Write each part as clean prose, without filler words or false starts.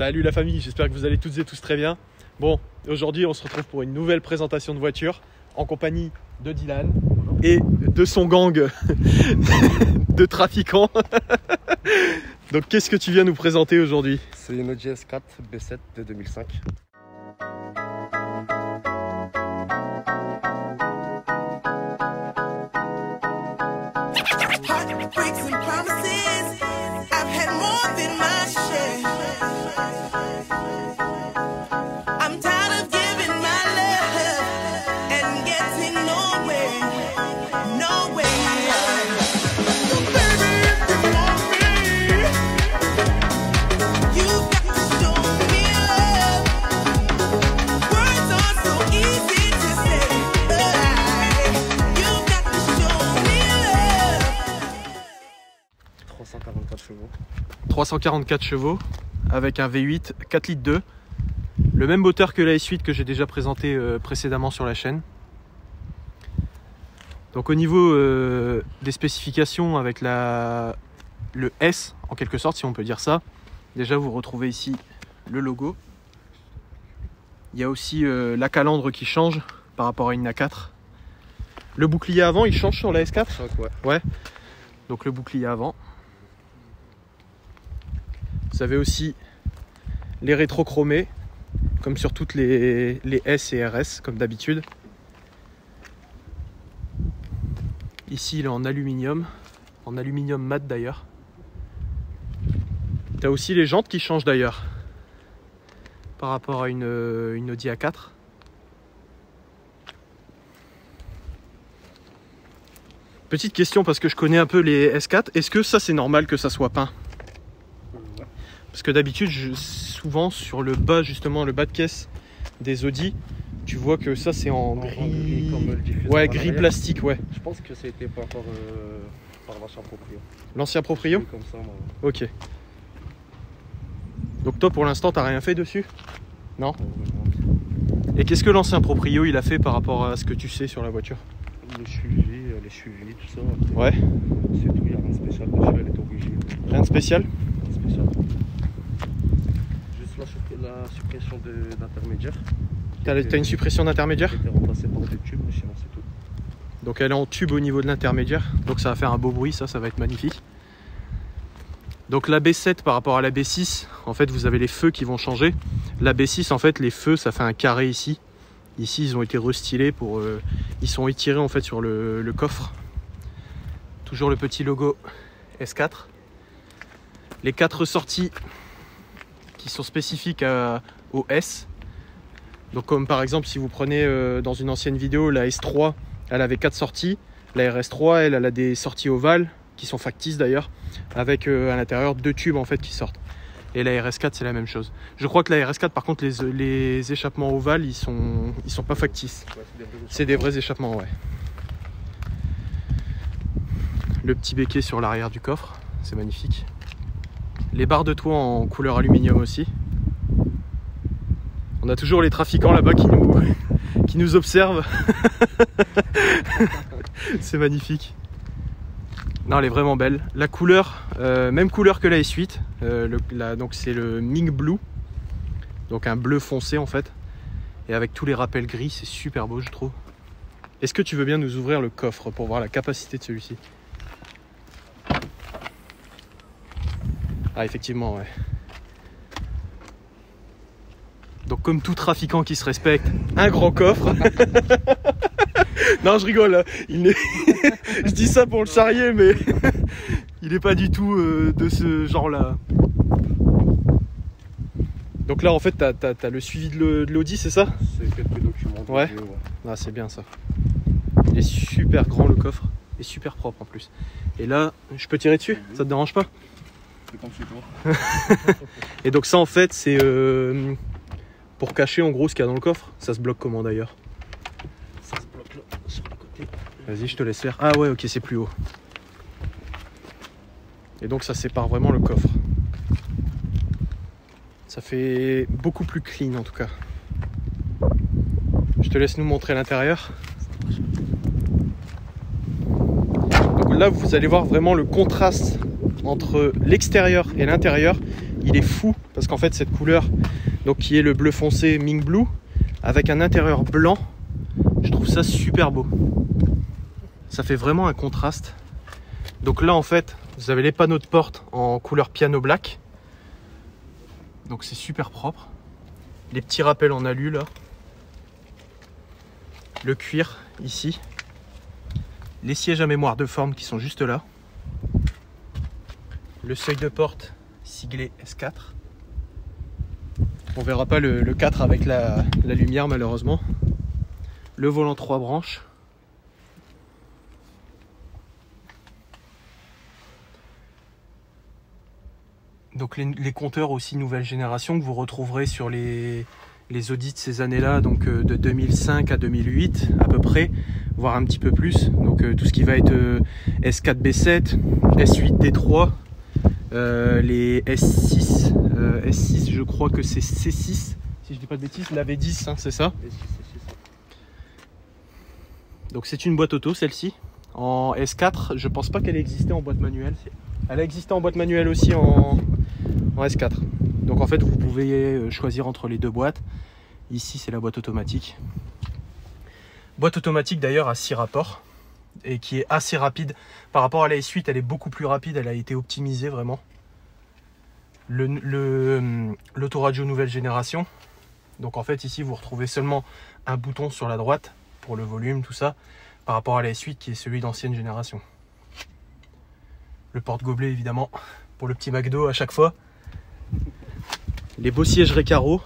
Salut la famille, j'espère que vous allez toutes et tous très bien. Bon, aujourd'hui on se retrouve pour une nouvelle présentation de voiture en compagnie de Dylan et de son gang de trafiquants. Donc qu'est-ce que tu viens nous présenter aujourd'hui? C'est une Audi S4 B7 de 2005. Chevaux. 344 chevaux avec un V8 4 litres 2, le même moteur que la S8 que j'ai déjà présenté précédemment sur la chaîne. Donc au niveau des spécifications avec le S en quelque sorte, si on peut dire ça, déjà vous retrouvez ici le logo. Il y a aussi la calandre qui change par rapport à une A4. Le bouclier avant il change sur la S4. Ouais. Donc le bouclier avant. Vous avez aussi les rétrochromés, comme sur toutes les S et RS, comme d'habitude. Ici, il est en aluminium mat d'ailleurs. Tu as aussi les jantes qui changent d'ailleurs, par rapport à une Audi A4. Petite question, parce que je connais un peu les S4, est-ce que ça c'est normal que ça soit peint ? Parce que d'habitude, souvent sur le bas, justement, le bas de caisse des Audi, tu vois que ça c'est en gris. Ouais, gris plastique, ouais. Je pense que ça a été peint par l'ancien proprio. L'ancien proprio ? Comme ça, moi. Ok. Donc toi pour l'instant t'as rien fait dessus ? Non ? Et qu'est-ce que l'ancien proprio il a fait par rapport à ce que tu sais sur la voiture ? Les suivis, tout ça. Ouais. C'est tout, il n'y a rien de spécial dessus, elle est originale. Rien de spécial ? La suppression d'intermédiaire. T'as une suppression d'intermédiaire ? Elle a été remplacée par des tubes, mais sinon c'est tout. Donc elle est en tube au niveau de l'intermédiaire, donc ça va faire un beau bruit, ça va être magnifique. Donc la B7 par rapport à la B6, en fait vous avez les feux qui vont changer. La B6 en fait les feux ça fait un carré ici. Ici ils ont été restylés pour... ils sont étirés en fait sur le coffre. Toujours le petit logo S4. Les 4 sorties qui sont spécifiques au S. Donc comme par exemple si vous prenez dans une ancienne vidéo la S3, elle avait 4 sorties. La RS3 elle a des sorties ovales qui sont factices d'ailleurs, avec à l'intérieur 2 tubes en fait qui sortent. Et la RS4 c'est la même chose. Je crois que la RS4 par contre les échappements ovales ils sont pas factices. Ouais, c'est des vrais échappements, ouais. Le petit béquet sur l'arrière du coffre, c'est magnifique. Les barres de toit en couleur aluminium aussi. On a toujours les trafiquants là-bas qui nous observent. C'est magnifique. Non, elle est vraiment belle. La couleur, même couleur que la S8. Donc c'est le Ming Blue. Donc un bleu foncé en fait. Et avec tous les rappels gris, c'est super beau je trouve. Est-ce que tu veux bien nous ouvrir le coffre pour voir la capacité de celui-ci ? Ah effectivement ouais. Donc comme tout trafiquant qui se respecte, un grand coffre. Non je rigole, je dis ça pour le charrier mais il n'est pas du tout de ce genre là. Donc là en fait t'as le suivi de l'Audi, c'est ça? C'est quelques documents. Ouais. Ah c'est bien ça. Il est super grand le coffre et super propre en plus. Et là je peux tirer dessus, ça te dérange pas? Comme chez toi. Et donc ça en fait c'est pour cacher en gros ce qu'il y a dans le coffre. Ça se bloque comment d'ailleurs? Ça se bloque là, sur le côté. Vas-y je te laisse faire. Ah ouais ok c'est plus haut. Et donc ça sépare vraiment le coffre. Ça fait beaucoup plus clean en tout cas. Je te laisse nous montrer l'intérieur. Donc là vous allez voir vraiment le contraste entre l'extérieur et l'intérieur. il est fou parce qu'en fait cette couleur, donc qui est le bleu foncé Ming Blue, avec un intérieur blanc, je trouve ça super beau. Ça fait vraiment un contraste. Donc là en fait, vous avez les panneaux de porte en couleur piano black. Donc c'est super propre. Les petits rappels en alu là. Le cuir ici. Les sièges à mémoire de forme qui sont juste là. Le seuil de porte siglé S4. On verra pas le 4 avec la lumière malheureusement. Le volant 3 branches. Donc les compteurs aussi nouvelle génération que vous retrouverez sur les Audi de ces années-là, donc de 2005 à 2008 à peu près, voire un petit peu plus. Donc tout ce qui va être S4 B7, S8 D3, les S6, S6 je crois que c'est C6, si je dis pas de bêtises, la V10 hein, c'est ça. Donc c'est une boîte auto celle-ci, en S4, je pense pas qu'elle ait existé en boîte manuelle. Elle a existé en boîte manuelle aussi en S4. Donc en fait vous pouvez choisir entre les deux boîtes. Ici c'est la boîte automatique. Boîte automatique d'ailleurs à 6 rapports et qui est assez rapide. Par rapport à la S8 elle est beaucoup plus rapide, elle a été optimisée vraiment. L'autoradio nouvelle génération. Donc en fait ici vous retrouvez seulement un bouton sur la droite pour le volume, tout ça, par rapport à la S8 qui est celui d'ancienne génération. Le porte-gobelet évidemment pour le petit McDo à chaque fois. Les beaux sièges Recaro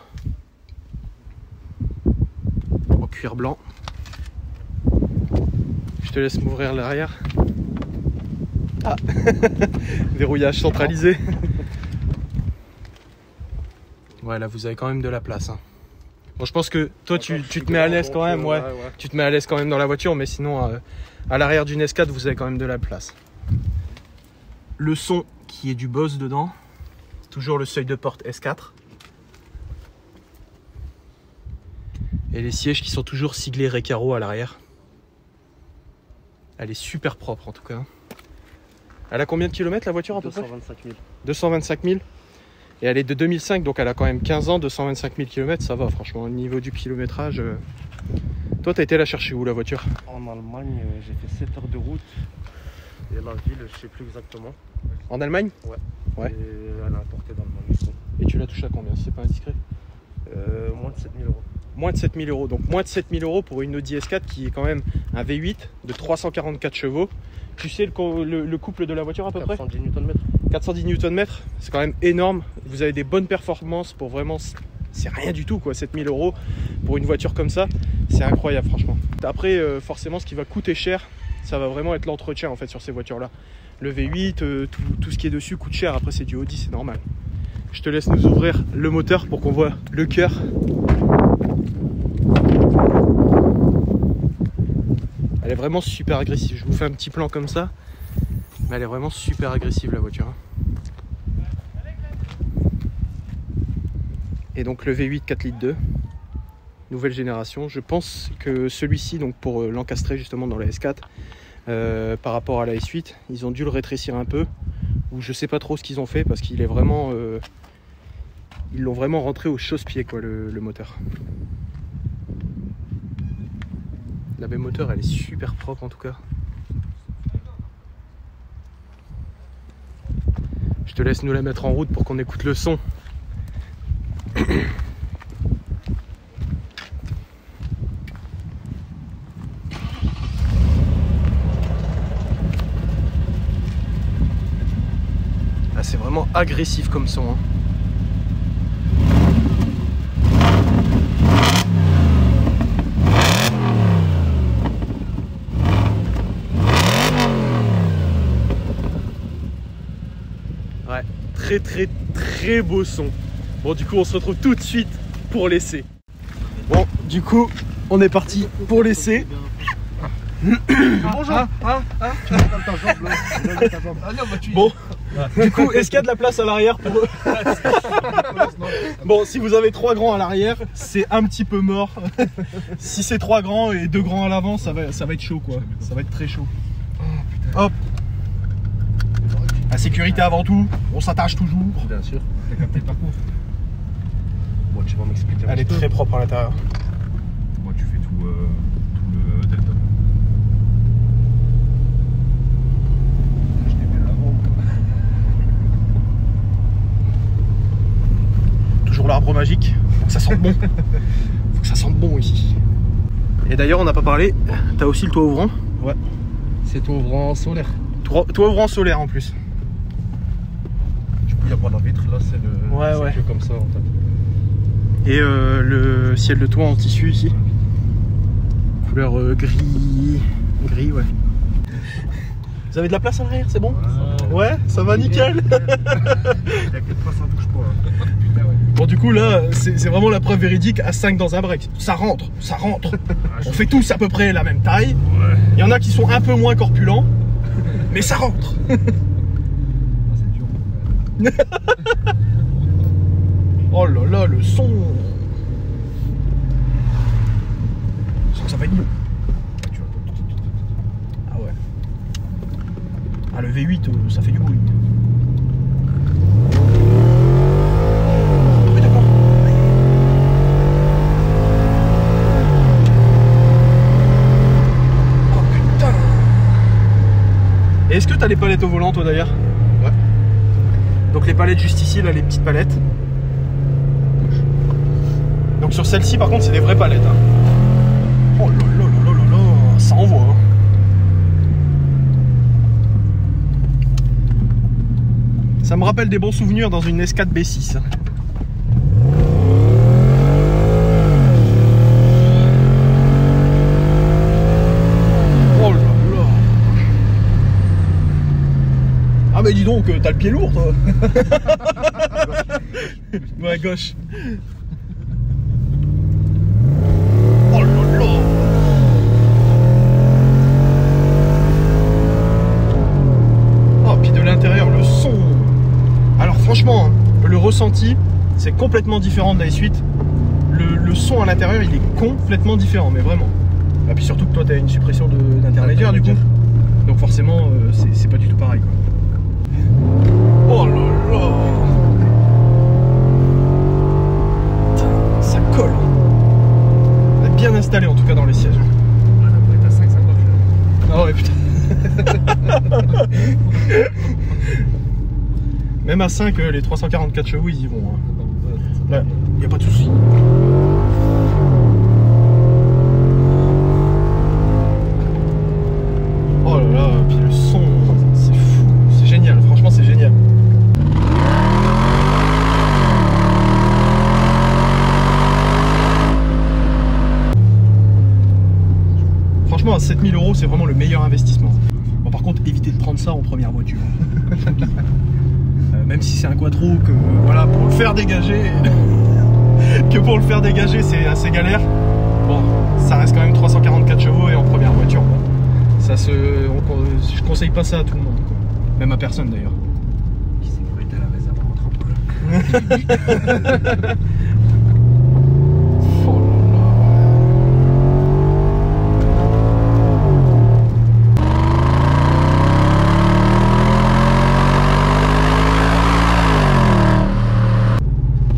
en cuir blanc. Je te laisse m'ouvrir l'arrière. Ah verrouillage centralisé. Ouais, là vous avez quand même de la place hein. Bon, je pense que toi tu te mets à l'aise quand même, ouais. Tu te mets à l'aise quand même dans la voiture, mais sinon à l'arrière d'une S4 vous avez quand même de la place. Le son qui est du Bose dedans, toujours le seuil de porte S4. Et les sièges qui sont toujours siglés Recaro à l'arrière. Elle est super propre en tout cas. Elle a combien de kilomètres la voiture à peu près ? 225 000. 225 000. Et elle est de 2005, donc elle a quand même 15 ans, 225 000 km, ça va franchement. Au niveau du kilométrage. Toi, t'as été la chercher où la voiture ? En Allemagne, j'ai fait 7 heures de route. Et la ville, je sais plus exactement. En Allemagne ? Ouais. Ouais. Et elle a importé d'Allemagne. Et tu l'as touché à combien, si c'est pas indiscret ? Moins de 7 000 euros. Moins de 7 000 euros. Donc moins de 7 000 euros pour une Audi S4 qui est quand même un V8 de 344 chevaux. Tu sais le couple de la voiture à peu près ? 410 Nm. 410 Nm, c'est quand même énorme. Vous avez des bonnes performances pour vraiment... C'est rien du tout quoi, 7 000 euros pour une voiture comme ça. C'est incroyable franchement. Après, forcément, ce qui va coûter cher, ça va vraiment être l'entretien en fait sur ces voitures-là. Le V8, tout ce qui est dessus coûte cher. Après, c'est du Audi, c'est normal. Je te laisse nous ouvrir le moteur pour qu'on voit le cœur. Elle est vraiment super agressive. Je vous fais un petit plan comme ça. Mais elle est vraiment super agressive la voiture. Et donc le V8 4 litres 2. Nouvelle génération. Je pense que celui-ci, donc pour l'encastrer justement dans la S4, par rapport à la S8, ils ont dû le rétrécir un peu. Ou je sais pas trop ce qu'ils ont fait parce qu'il est vraiment... ils l'ont vraiment rentré au chausse-pied quoi le moteur. La baie moteur elle est super propre en tout cas. Je te laisse nous la mettre en route pour qu'on écoute le son. Ah, c'est vraiment agressif comme son hein. Ouais, très beau son. Bon, du coup, on se retrouve tout de suite pour l'essai. Bon, du coup, on est parti pour l'essai. Bonjour. Tu m'entends ta jambe là. Bon, du coup, est-ce qu'il y a de la place à l'arrière pour eux? Bon, si vous avez 3 grands à l'arrière, c'est un petit peu mort. Si c'est 3 grands et 2 grands à l'avant, ça va être chaud quoi. Ça va être très chaud. Hop. La sécurité avant tout, on s'attache toujours. Bien sûr. T'as capté le parcours. Bon, tu vas m'expliquer. Elle est très propre à l'intérieur. Moi, tu fais tout le delta. Je t'ai mis avant. Toujours l'arbre magique. Faut que ça sente bon. Faut que ça sente bon ici. Et d'ailleurs, on n'a pas parlé. T'as aussi le toit ouvrant. Ouais. C'est toit ouvrant solaire. Toit ouvrant solaire en plus. Du coup, il n'y a pas la vitre. Là, c'est le. Ouais, c'est ouais. que comme ça, en fait. Et le ciel de toit en tissu ici. Couleur gris. Gris, ouais. Vous avez de la place à l'arrière, c'est bon? Ouais, ça va nickel. T'inquiète pas, ça bouge pas. Putain, ouais. Bon, du coup, là, c'est vraiment la preuve véridique à 5 dans un break. Ça rentre, ça rentre. On fait tous à peu près la même taille. Ouais. Il y en a qui sont un peu moins corpulents, mais ça rentre. Ah, c'est dur. Oh là là, le son. Je sens que ça va être mieux. Ah ouais. Ah, le V8, ça fait du bruit. Ah oui, d'accord. Oh putain. Et est-ce que t'as les palettes au volant, toi, d'ailleurs? Ouais. Donc les palettes juste ici, là, les petites palettes. Donc sur celle-ci, par contre, c'est des vraies palettes. Hein. Oh là là là là là là, ça envoie. Hein. Ça me rappelle des bons souvenirs dans une S4 B6. Oh là là. Ah mais dis donc, t'as le pied lourd, toi. Ouais, gauche. Oh là là. Oh, puis de l'intérieur, le son. Alors franchement, le ressenti, c'est complètement différent de la S8. Le son à l'intérieur, il est complètement différent, mais vraiment. Et puis surtout que toi, tu as une suppression d'intermédiaire du coup. Donc forcément, c'est pas du tout pareil, quoi. Oh là là. Putain, ça colle. On est bien installé en tout cas dans les sièges. Ouais, la boîte à 5, ça marche. Ah ouais, putain. Même à 5, les 344 chevaux, ils y vont. Hein. Là, il n'y a pas de souci. Oh là là, puis le son, c'est fou. C'est génial, franchement, c'est génial. Franchement, à 7000 €, c'est vraiment le meilleur investissement. Bon, par contre, évitez de prendre ça en première voiture. Même si c'est un quattro que voilà, pour le faire dégager, c'est assez galère. Bon, ça reste quand même 344 chevaux et en première voiture. Bon, ça je conseille pas ça à tout le monde, quoi. Même à personne d'ailleurs. Qui s'est cru être à la réserve en trempe. Oh là là.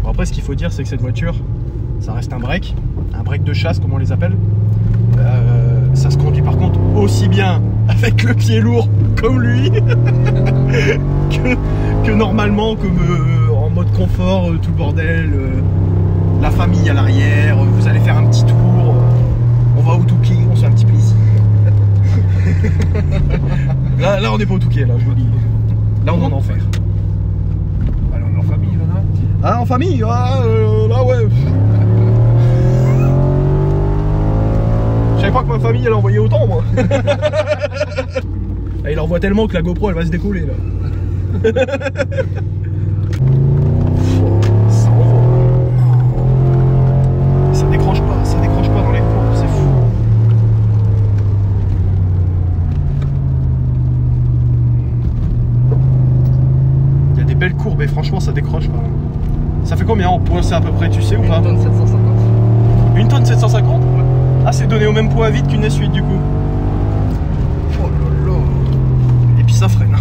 Bon, après, ce qu'il faut dire, c'est que cette voiture, ça reste un break de chasse comme on les appelle. Ça se conduit par contre aussi bien avec le pied lourd comme lui que normalement, comme en mode confort, tout le bordel, la famille à l'arrière, vous allez faire un petit tour, on va au Touquet, on se fait un petit plaisir. là on n'est pas au Touquet, là je vous le dis. Là on est en enfer. Alors, on est en famille, là, non? Ah, en famille, ah, là ouais. Je savais pas que ma famille elle envoyait autant, moi. Ah, il envoie tellement que la GoPro elle va se décoller là. Ça envoie. Ça décroche pas dans les courbes, c'est fou. Il y a des belles courbes et franchement ça décroche pas. Ça fait combien en poids, c'est à peu près, tu sais ou pas? 1 tonne 750. Une tonne 750? Ouais. Ah, c'est donné au même poids à vide qu'une S8 du coup. Oh là là. Et puis ça freine.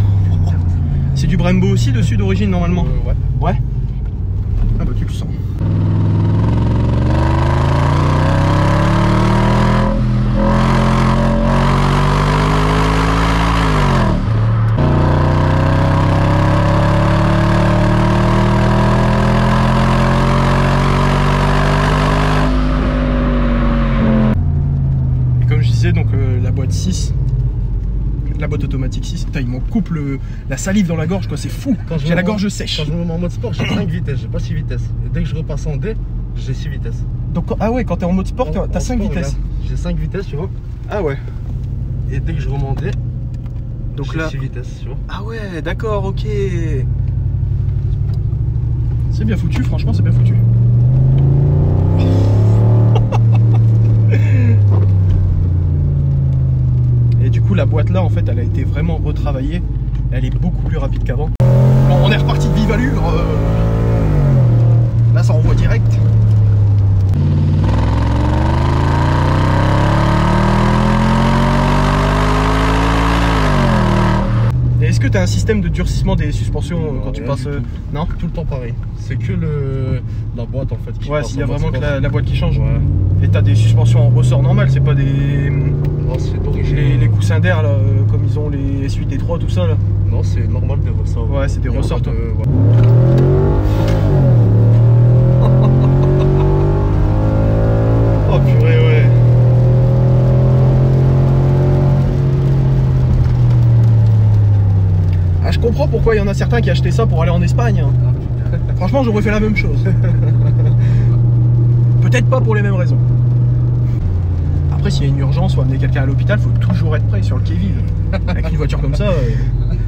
C'est du Brembo aussi dessus d'origine normalement? Ouais. Ouais. Ah bah tu le sens. Et comme je disais, donc la boîte 6, la boîte automatique 6, putain, il m'en coupe la salive dans la gorge, quoi, c'est fou. J'ai la gorge sèche. Quand je me mets en mode sport, j'ai 5 vitesses, j'ai pas 6 vitesses. Et dès que je repasse en D, j'ai 6 vitesses. Donc, ah ouais, quand t'es en mode sport, t'as 5 vitesses. J'ai 5 vitesses, tu vois. Ah ouais. Et dès que je remets en D, donc j'ai là 6 vitesses, tu vois. Ah ouais, d'accord, ok. C'est bien foutu, franchement, c'est bien foutu. Et du coup, la boîte là, en fait, elle a été vraiment retravaillée. Elle est beaucoup plus rapide qu'avant. Bon, on est reparti de vive allure. Là, ça envoie direct. Est-ce que tu as un système de durcissement des suspensions quand tu passes Non, tout le temps pareil. C'est que la boîte en fait qui ouais, s'il y a vraiment que la boîte qui change. Ouais. Et tu as des suspensions en ressort normal, c'est pas des. Non, c'est d'origine. Les coussins d'air là, comme ils ont les S8 D3, tout ça là. Non, c'est normal des ressorts. Ouais, c'est des ressorts. Ouais. Oh purée, ouais. Ah, je comprends pourquoi il y en a certains qui achetaient ça pour aller en Espagne. Franchement, j'aurais fait la même chose. Peut-être pas pour les mêmes raisons. Après, s'il y a une urgence ou amener quelqu'un à l'hôpital, faut toujours être prêt sur le qui-vive. Avec une voiture comme ça,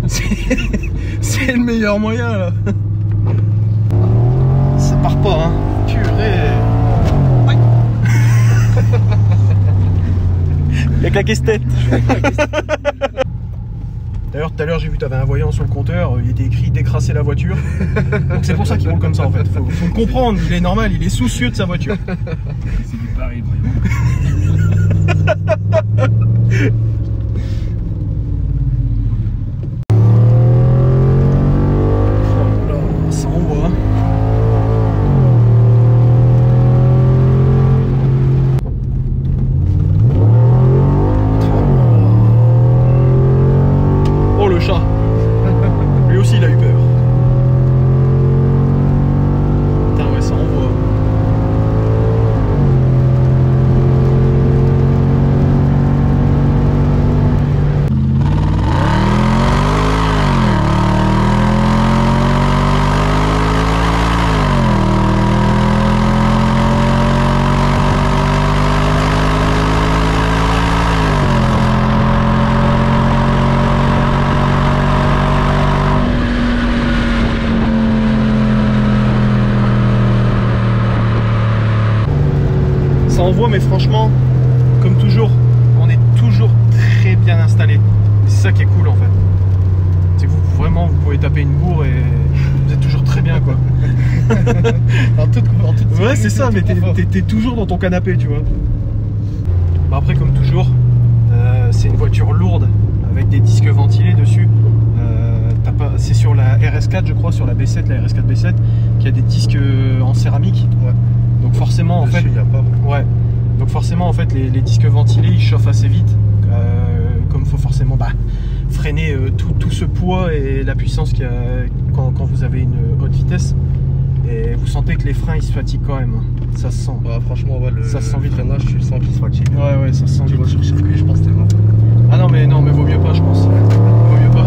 c'est le meilleur moyen là. Ça part pas, hein. Purée. Ouais. Il a claqué cette tête. D'ailleurs, tout à l'heure, j'ai vu que tu avais un voyant sur le compteur, il était écrit décrasser la voiture. Donc c'est pour ça qu'il roule comme ça en fait. Faut le comprendre, il est normal, il est soucieux de sa voiture. C'est du pari, voyons. Oh là, ça envoie. Oh le chat. Lui aussi il a eu peur. Putain ouais, ça envoie. Ça envoie, mais franchement, comme toujours, on est toujours très bien installé. C'est ça qui est cool en fait. C'est que vous pouvez taper une bourre et vous êtes toujours très bien quoi. Ouais, c'est ça, mais t'es toujours dans ton canapé, tu vois. Bah après, comme toujours, c'est une voiture lourde avec des disques ventilés dessus. C'est sur la RS4, je crois, sur la B7, la RS4 B7, qui a des disques en céramique. Ouais. Donc forcément, en fait, y a pas. ouais. Donc forcément, en fait, les disques ventilés, ils chauffent assez vite. Comme il faut forcément freiner tout ce poids et la puissance qu'il y a quand vous avez une haute vitesse. Et vous sentez que les freins, ils se fatiguent quand même. Ça se sent. Bah, franchement, ouais, ça se sent vite. freinage, tu sens qu'il se fatigue. Ouais, ça se sent Tu vite. vas sur circuit, je pense que t'es mort. Ah non, mais vaut mieux pas, je pense. Vaut mieux pas.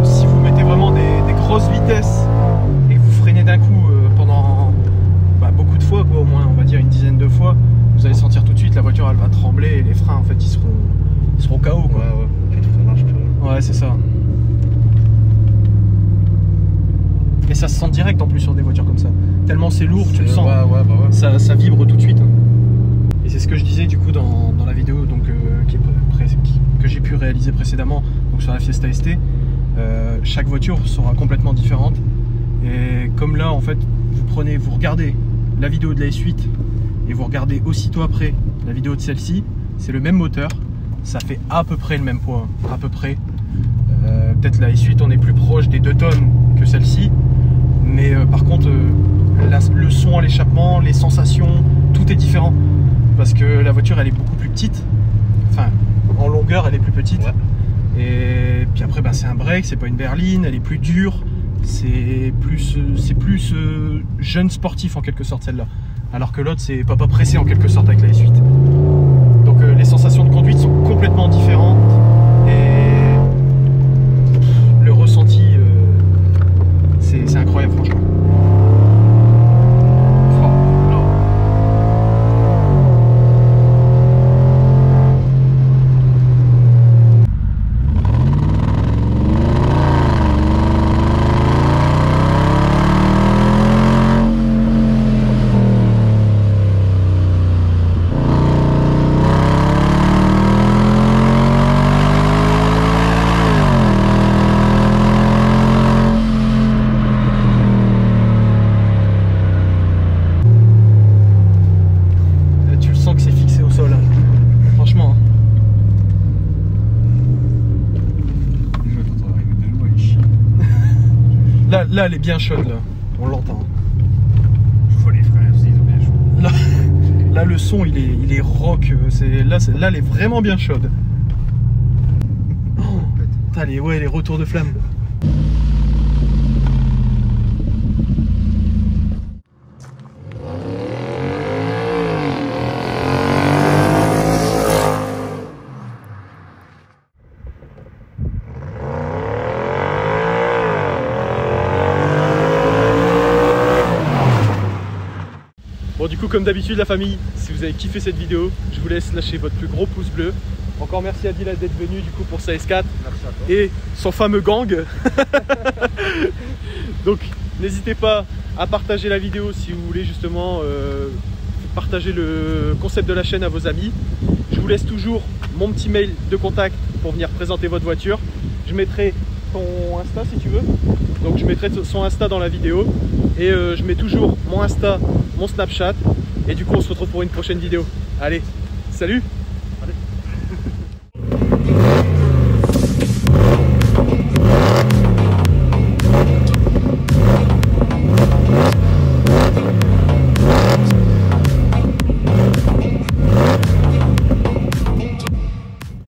Si vous mettez vraiment des grosses vitesses et que vous freinez d'un coup pendant beaucoup de fois, quoi, au moins on va dire une dizaine de fois, vous allez sentir tout de suite la voiture elle va trembler et les freins en fait ils seront KO quoi. Ouais, puis le freinage, Ouais, c'est ça. Et ça se sent direct en plus sur des voitures comme ça. Tellement c'est lourd, tu le sens. Ouais. Ça vibre tout de suite. Et c'est ce que je disais du coup dans la vidéo donc, que j'ai pu réaliser précédemment donc sur la Fiesta ST. Chaque voiture sera complètement différente. Et comme là en fait vous regardez la vidéo de la S8 et vous regardez aussitôt après la vidéo de celle-ci, c'est le même moteur, ça fait à peu près le même poids, à peu près. Peut-être la S8 on est plus proche des 2 tonnes que celle-ci, mais par contre le son à l'échappement, les sensations, tout est différent parce que la voiture elle est beaucoup plus petite, enfin en longueur elle est plus petite, ouais. Et puis après c'est un break, c'est pas une berline, elle est plus dure, c'est plus jeune sportif en quelque sorte celle-là, alors que l'autre c'est papa pressé en quelque sorte avec la S8. Donc les sensations de conduite sont complètement différentes et le ressenti c'est incroyable franchement. Là, elle est bien chaude, là. On l'entend. Il faut les freins aussi, ils ont bien chaud. Là, le son, il est rock. Là, elle est vraiment bien chaude. Oh, putain, les retours de flamme. Bon, du coup, comme d'habitude, la famille, si vous avez kiffé cette vidéo, je vous laisse lâcher votre plus gros pouce bleu. Encore merci à Dylan d'être venu du coup pour sa S4 et son fameux gang. Donc n'hésitez pas à partager la vidéo si vous voulez justement partager le concept de la chaîne à vos amis. Je vous laisse toujours mon petit mail de contact pour venir présenter votre voiture. Je mettrai ton Insta si tu veux. Donc je mettrai son Insta dans la vidéo. Et je mets toujours mon Insta, mon Snapchat. Et du coup on se retrouve pour une prochaine vidéo. Allez, salut!